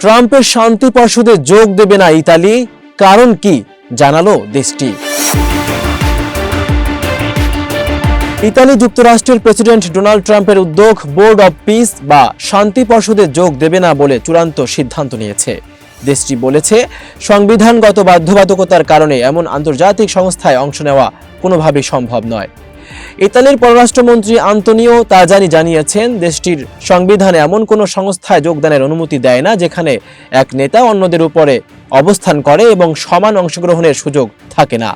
ট্রাম্পের শান্তি পর্ষদে যোগ দেবে না ইতালি, কারণ কি জানালো দেশটি। ইতালি যুক্তরাষ্ট্রের প্রেসিডেন্ট ডোনাল্ড ট্রাম্পের উদ্যোগ বোর্ড অব পিস বা শান্তি পর্ষদে যোগ দেবে না বলে চূড়ান্ত সিদ্ধান্ত নিয়েছে। দেশটি বলেছে, সংবিধানগত বাধ্যবাধকতার কারণে এমন আন্তর্জাতিক সংস্থায় অংশ নেওয়া কোনোভাবেই সম্ভব নয়। ইতালির পররাষ্ট্রমন্ত্রী আন্তোনিও তাজানি জানিয়েছেন, দেশটির সংবিধানে এমন কোনো সংস্থায় যোগদানের অনুমতি দেয় না যেখানে এক নেতা অন্যদের উপরে অবস্থান করে এবং সমান অংশগ্রহণের সুযোগ থাকে না।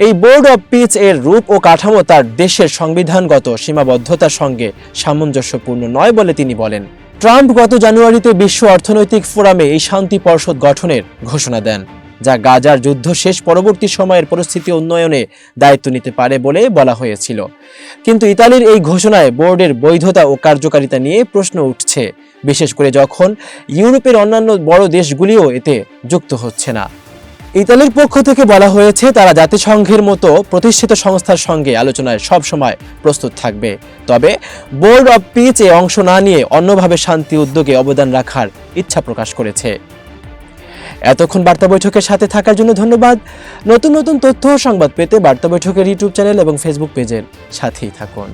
এই বোর্ড অব পিস এর রূপ ও কাঠামো তার দেশের সংবিধানগত সীমাবদ্ধতার সঙ্গে সামঞ্জস্যপূর্ণ নয় বলে তিনি বলেন। ট্রাম্প গত জানুয়ারিতে বিশ্ব অর্থনৈতিক ফোরামে এই শান্তি পর্ষদ গঠনের ঘোষণা দেন, যা গাজার যুদ্ধ শেষ পরবর্তী সময়ের পরিস্থিতি উন্নয়নে দায়িত্ব নিতে পারে বলে বলা হয়েছিল। কিন্তু ইতালির এই ঘোষণায় বোর্ডের বৈধতা ও কার্যকারিতা নিয়ে প্রশ্ন উঠছে, বিশেষ করে যখন ইউরোপের অন্যান্য বড় দেশগুলিও এতে যুক্ত হচ্ছে না। ইতালির পক্ষ থেকে বলা হয়েছে, তারা জাতিসংঘের মতো প্রতিষ্ঠিত সংস্থার সঙ্গে আলোচনায় সবসময় প্রস্তুত থাকবে, তবে বোর্ড অব পিস এ অংশ না নিয়ে অন্যভাবে শান্তি উদ্যোগে অবদান রাখার ইচ্ছা প্রকাশ করেছে। এতক্ষণ বার্তা বৈঠকের সাথে থাকার জন্য ধন্যবাদ। নতুন নতুন তথ্য ও সংবাদ পেতে বার্তা বৈঠকের ইউটিউব চ্যানেল এবং ফেসবুক পেজের সাথেই থাকুন।